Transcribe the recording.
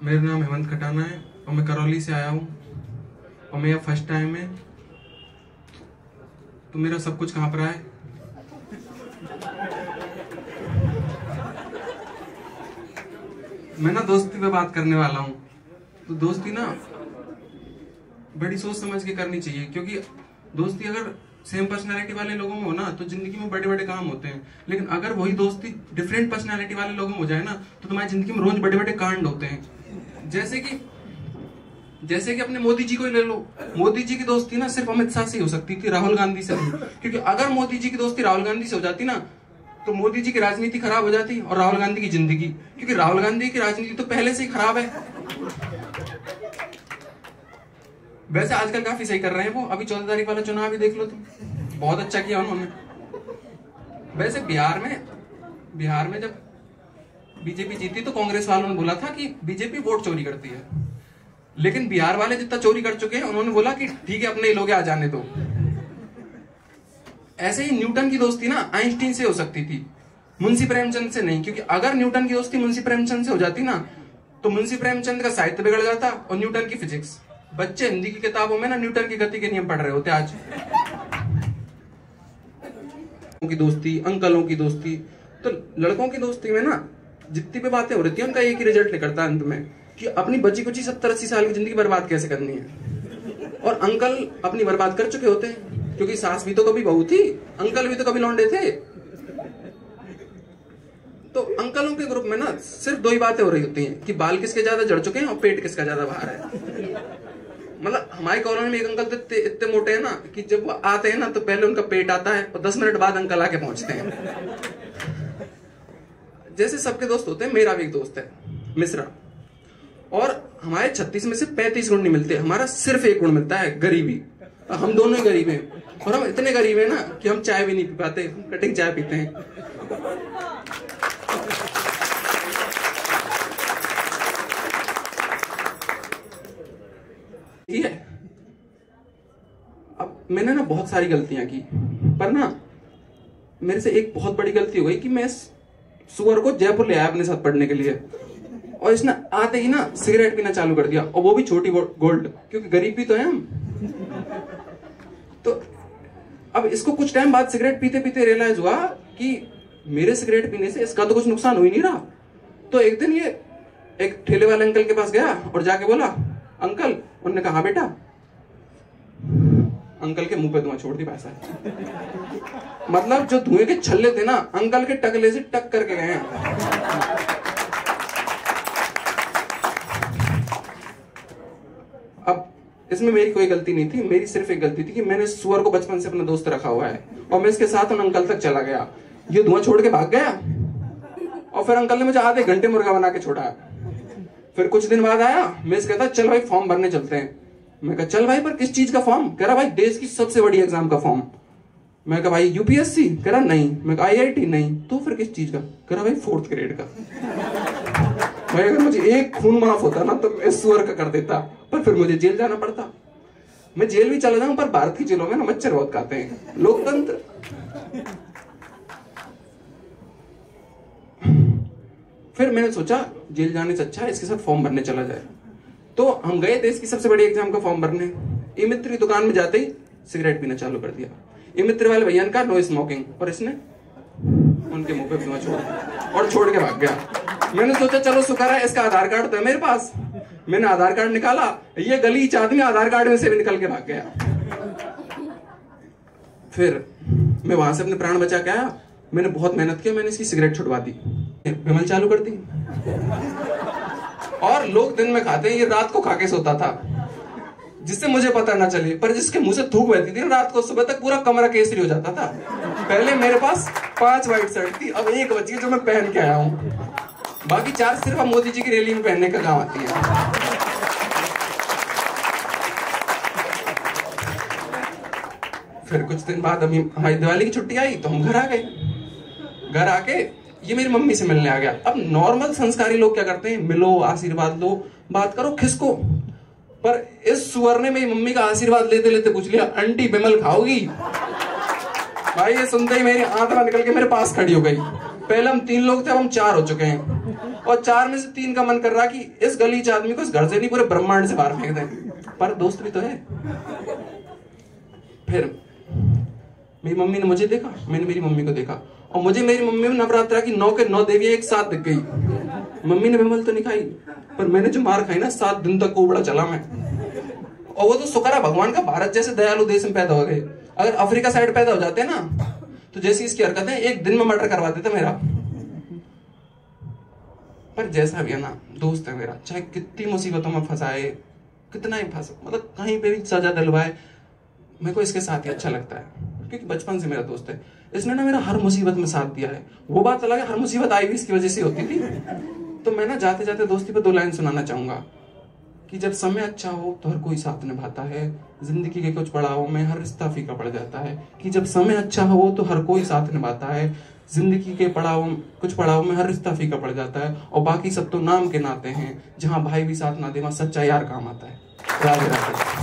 मेरा नाम हेमंत खटाना है और मैं करौली से आया हूँ और मेरा फर्स्ट टाइम है। तो मेरा सब कुछ कहाँ पर है? मैं ना दोस्ती पे बात करने वाला हूँ। तो दोस्ती ना बड़ी सोच समझ के करनी चाहिए, क्योंकि दोस्ती अगर सेम पर्सनालिटी वाले लोगों में हो ना तो जिंदगी में बड़े बड़े काम होते हैं। लेकिन अगर वही दोस्ती डिफरेंट पर्सनालिटी वाले लोगों में हो जाए ना तो तुम्हारी जिंदगी में रोज बड़े बड़े कांड होते हैं। जैसे कि अपने मोदी जी को ही ले लो। मोदी जी की दोस्ती ना सिर्फ अमित शाह से हो सकती थी, राहुल गांधी से नहीं। क्योंकि अगर मोदी जी की दोस्ती राहुल गांधी से हो जाती ना तो मोदी जी की राजनीति खराब हो जाती और राहुल गांधी की जिंदगी, क्योंकि राहुल गांधी की राजनीति तो पहले से ही खराब है। वैसे आजकल काफी सही कर रहे हैं वो। अभी 14 तारीख वाला चुनाव भी देख लो तुम, बहुत अच्छा किया उन्होंने। वैसे बिहार में जब बीजेपी जीती तो कांग्रेस वालों ने बोला था कि बीजेपी वोट चोरी करती है, लेकिन बिहार वाले जितना चोरी कर चुके हैं उन्होंने बोला कि ठीक है अपने ही लोग आ जाने दो। ऐसे ही न्यूटन की दोस्ती ना आइंस्टीन से हो सकती थी, मुंशी प्रेमचंद से नहीं। क्योंकि अगर न्यूटन की दोस्ती मुंशी प्रेमचंद से हो जाती ना तो मुंशी प्रेमचंद का साहित्य बिगड़ जाता और न्यूटन की फिजिक्स। बच्चे हिंदी की किताबों में ना न्यूटन की गति के नियम पढ़ रहे होते आज। की दोस्ती, अंकलों की दोस्ती, तो लड़कों की दोस्ती में ना जितनी भी बातें हो रही थी उनका एक ही रिजल्ट निकलता है अंत में कि अपनी बची कुची 70-80 साल की जिंदगी बर्बाद कैसे करनी है। और अंकल अपनी बर्बाद कर चुके होते हैं, क्योंकि सास भी तो कभी बहू थी, अंकल भी तो कभी लौंडे थे। तो अंकलों के ग्रुप में ना सिर्फ दो ही बातें हो रही होती हैं कि बाल किसके ज्यादा झड़ चुके हैं और पेट किसका ज्यादा बाहर है। मतलब हमारी कॉलोनी में एक अंकल तो इतने मोटे हैं ना कि जब वो आते हैं ना तो पहले उनका पेट आता है और 10 मिनट बाद अंकल आके पहुंचते हैं। जैसे सबके दोस्त होते हैं, मेरा भी एक दोस्त है मिश्रा, और हमारे 36 में से 35 गुण नहीं मिलते, हमारा सिर्फ एक गुण मिलता है, गरीबी। हम दोनों ही गरीब हैं और हम इतने गरीब हैं ना कि हम चाय भी नहीं पी पाते, कटिंग चाय पीते हैं। ठीक है, अब मैंने ना बहुत सारी गलतियां की, पर ना मेरे से एक बहुत बड़ी गलती हो गई कि मैं सुअर को जयपुर ले आया अपने साथ पढ़ने के लिए और इसने आते ही ना सिगरेट पीना चालू कर दिया, और वो भी छोटी गोल्ड, क्योंकि गरीब भी तो है हम। तो अब इसको कुछ टाइम बाद सिगरेट पीते पीते रियलाइज हुआ कि मेरे सिगरेट पीने से इसका तो कुछ नुकसान हो ही नहीं रहा। तो एक दिन ये एक ठेले वाले अंकल के पास गया और जाके बोला, अंकल। उन्होंने कहा, बेटा। अंकल के मुंह पे धुआं छोड़ दी पैसा। मतलब जो धुएं के छल्ले थे ना अंकल के टकले से टक करके गए हैं। अब इसमें मेरी कोई गलती नहीं थी, मेरी सिर्फ एक गलती थी कि मैंने सुअर को बचपन से अपना दोस्त रखा हुआ है और मैं इसके साथ उन अंकल तक चला गया। ये धुआं छोड़ के भाग गया और फिर अंकल ने मुझे आधे घंटे मुर्गा बना के छोड़ा। फिर कुछ दिन बाद आया, मैं इसके कहता चल भाई फॉर्म भरने चलते हैं। मैं कहा चल भाई, पर किस चीज का फॉर्म? कह रहा भाई देश की सबसे बड़ी एग्जाम का फॉर्म। मैं कहा भाई यूपीएससी? कह रहा नहीं। मैं कहा आईआईटी? नहीं। तो फिर किस चीज का? कह रहा भाई 4th ग्रेड का। भाई अगर मुझे एक खून माफ होता ना तो मैं सुअर का कर देता, पर फिर मुझे जेल जाना पड़ता। मैं जेल भी चला जाऊं, पर भारत की जेलों में ना मच्छर बहुत खाते हैं, लोकतंत्र। फिर मैंने सोचा जेल जाने से अच्छा है इसके साथ फॉर्म भरने चला जाए। तो हम गए देश की सबसे बड़ी एग्जाम का फॉर्म भरने। ई मित्र की दुकान में जाते ही सिगरेट पीना चालू कर दिया। ई मित्र वाले भैया ने कहा नो स्मोकिंग, और इसने उनके मुंह पे धुआं छोड़ दिया और छोड़ के भाग गया। मैंने सोचा चलो शुक्र है इसका आधार कार्ड तो है मेरे पास। मैंने आधार कार्ड निकाला, ये गलीच आदमी आधार कार्ड में से भी निकल के भाग गया। फिर मैं वहां से अपने प्राण बचा के आया। मैंने बहुत मेहनत की, मैंने इसकी सिगरेट छुड़वा दी, विमल चालू कर दी। और लोग दिन में खाते हैं, ये रात को खा के सोता था जिससे मुझे पता ना चले, पर जिसके मुंह से थूक बहती थी रात को, सुबह तक पूरा कमरा केसरी हो जाता था। पहले मेरे पास 5 व्हाइट शर्ट थी, अब एक बची है जो मैं पहन के आया हूं। बाकी 4 सिर्फ मोदी जी की रैली में पहनने का काम आती है। फिर कुछ दिन बाद हमारी दिवाली की छुट्टी आई तो हम घर आ गए। घर आके ये मेरी मम्मी से मिलने आ गया। अब नॉर्मल संस्कारी लोग क्या करते हैं, मिलो, आशीर्वाद लो, बात करो, खिसको। पर इस सुअर ने मेरी मम्मी का आशीर्वाद लेते लेते पूछ लिया, आंटी बिमल खाओगी? भाई ये सुनते ही मेरी आंख निकल के मेरे पास खड़ी हो गई। पहले हम 3 लोग थे, अब हम 4 हो चुके हैं। और 4 में से 3 का मन कर रहा कि इस गलीच आदमी को इस घर से नहीं पूरे ब्रह्मांड से बाहर फेंक दें, पर दोस्त भी तो है। फिर मेरी मम्मी ने मुझे देखा, मैंने मेरी मम्मी को देखा, और मुझे मेरी मम्मी में नवरात्रा की 9 के 9 देवियां एक साथ दिख गई। मम्मी ने विमल तो नहीं खाई, पर मैंने जो मार खाई ना 7 दिन तक कोबड़ा चला मैं। और वो तो शुक्र है भगवान का भारत जैसे दयालु देश में पैदा हो गए। अगर अफ्रीका साइड पैदा हो जाते ना, तो जैसी इसकी हरकतें एक दिन में मर्डर करवा देते मेरा। पर जैसा भी है ना, दोस्त है मेरा, चाहे कितनी मुसीबतों में फंसाए, कितना ही फंसा, मतलब कहीं पे भी सजा दिलवाए, मेरे को इसके साथ ही अच्छा लगता है, क्योंकि बचपन से मेरा दोस्त है। इसने ना मेरा हर मुसीबत में साथ दिया है। वो बात अलग है, हर मुसीबत आई भी इसकी वजह से होती थी। तो मैं ना जाते जाते दोस्ती पे 2 लाइन सुनाना चाहूंगा कि जब समय अच्छा हो तो हर कोई साथ निभाता है, जिंदगी के कुछ पड़ावों में हर रिश्ता फीका पड़ जाता है। कि जब समय अच्छा हो तो हर कोई साथ निभाता है, जिंदगी के कुछ पड़ावों में हर रिश्ता फीका पड़ जाता है, और बाकी सब तो नाम के नाते हैं, जहां भाई भी साथ ना दे वहां सच्चा यार काम आता है। राधे राधे।